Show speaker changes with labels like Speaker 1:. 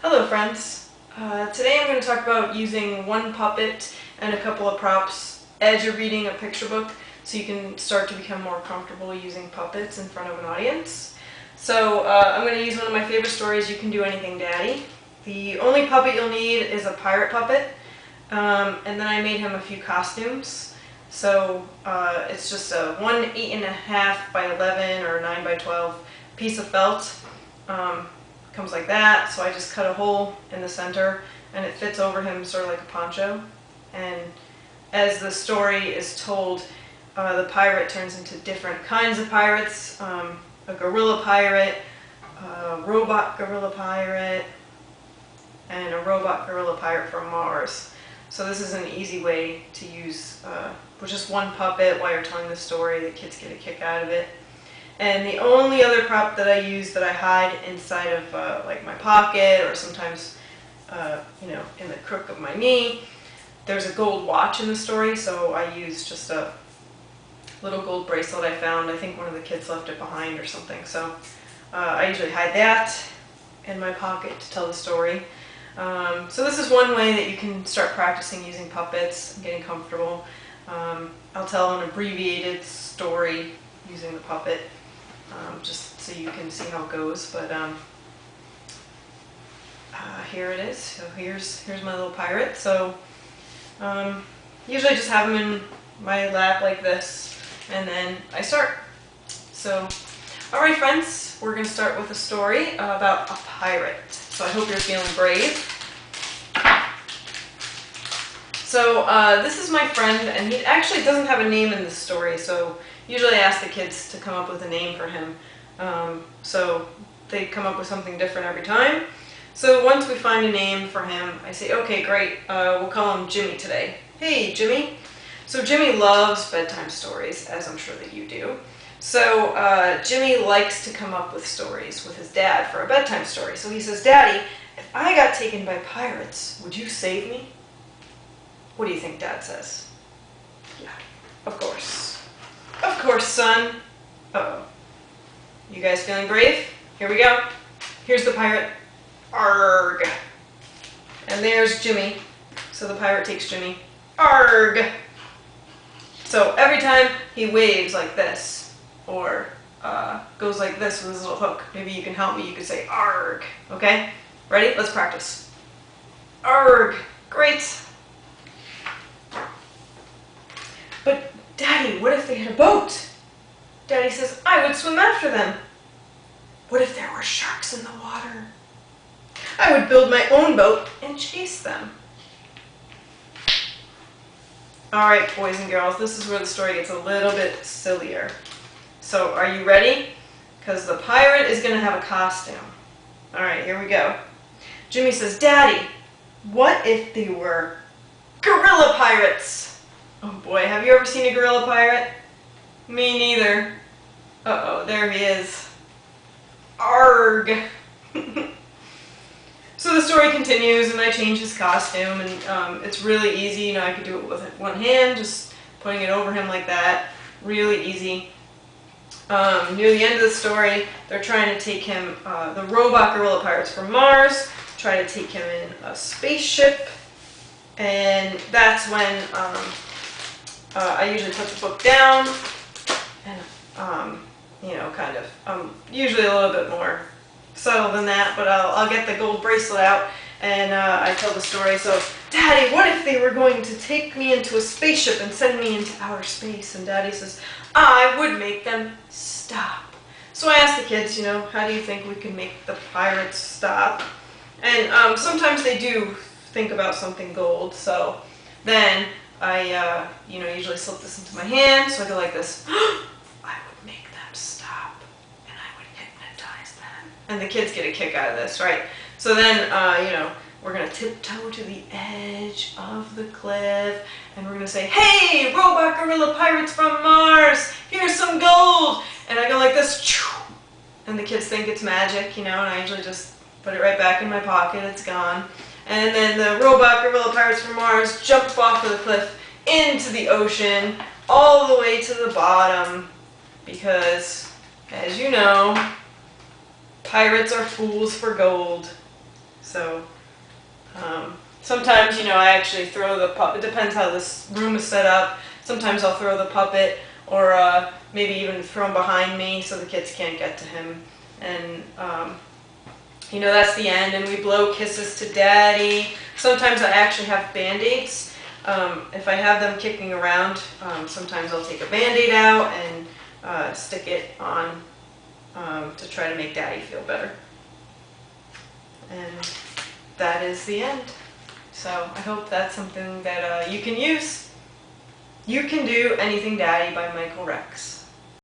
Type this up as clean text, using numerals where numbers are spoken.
Speaker 1: Hello friends. Today I'm going to talk about using one puppet and a couple of props as you're reading a picture book so you can start to become more comfortable using puppets in front of an audience. So I'm going to use one of my favorite stories, You Can Do Anything Daddy. The only puppet you'll need is a pirate puppet, and then I made him a few costumes. So it's just a 1 8.5 by 11 or 9 by 12 piece of felt. Comes like that, so I just cut a hole in the center and it fits over him sort of like a poncho. And as the story is told, the pirate turns into different kinds of pirates, a gorilla pirate, a robot gorilla pirate, and a robot gorilla pirate from Mars. So this is an easy way to use with just one puppet while you're telling the story. The kids get a kick out of it. And the only other prop that I use that I hide inside of like my pocket or sometimes in the crook of my knee, there's a gold watch in the story, so I use just a little gold bracelet I found. I think one of the kids left it behind or something, so I usually hide that in my pocket to tell the story. So this is one way that you can start practicing using puppets and getting comfortable. I'll tell an abbreviated story using the puppet. Just so you can see how it goes, but here it is. So here's my little pirate. So usually I just have him in my lap like this, and then I start. So, all right, friends, we're going to start with a story about a pirate. So I hope you're feeling brave. So this is my friend, and he actually doesn't have a name in this story, so usually I ask the kids to come up with a name for him. So they come up with something different every time. So once we find a name for him, I say, okay, great, we'll call him Jimmy today. Hey, Jimmy. So Jimmy loves bedtime stories, as I'm sure that you do. So Jimmy likes to come up with stories with his dad for a bedtime story. So he says, Daddy, if I got taken by pirates, would you save me? What do you think Dad says? Yeah, of course. Of course, son. Uh-oh. You guys feeling brave? Here we go. Here's the pirate. Arg. And there's Jimmy. So the pirate takes Jimmy. Arg. So every time he waves like this, or goes like this with his little hook, maybe you can help me, you could say arg. Okay? Ready? Let's practice. Arg. Great. But Daddy, what if they had a boat? Daddy says, I would swim after them. What if there were sharks in the water? I would build my own boat and chase them. Alright, boys and girls, this is where the story gets a little bit sillier. So, are you ready? Because the pirate is going to have a costume. Alright, here we go. Jimmy says, Daddy, what if they were gorilla pirates? Oh boy, have you ever seen a gorilla pirate? Me neither. Uh-oh, there he is. Arg! So the story continues, and I change his costume, and it's really easy. I could do it with one hand, just putting it over him like that. Really easy. Near the end of the story, they're trying to take him, the robot gorilla pirates from Mars, try to take him in a spaceship, and that's when I usually put the book down, and usually a little bit more subtle than that, but I'll get the gold bracelet out, and I tell the story. So, Daddy, what if they were going to take me into a spaceship and send me into outer space? And Daddy says, I would make them stop. So I ask the kids, how do you think we can make the pirates stop? And sometimes they do think about something gold, so then I, usually slip this into my hand, so I go like this. I would make them stop, and I would hypnotize them. And the kids get a kick out of this, right? So then, we're going to tiptoe to the edge of the cliff, and we're going to say, hey, robot gorilla pirates from Mars, here's some gold. And I go like this, and the kids think it's magic, and I usually just put it right back in my pocket, it's gone. And then the robot gorilla pirates from Mars jump off of the cliff into the ocean, all the way to the bottom, because, as you know, pirates are fools for gold. So sometimes, I actually throw the puppet. It depends how this room is set up. Sometimes I'll throw the puppet, or maybe even throw him behind me so the kids can't get to him. And that's the end. And we blow kisses to Daddy. Sometimes I actually have Band-Aids. If I have them kicking around, sometimes I'll take a Band-Aid out and stick it on to try to make Daddy feel better. And that is the end. So I hope that's something that you can use. You Can Do Anything Daddy by Michael Rex.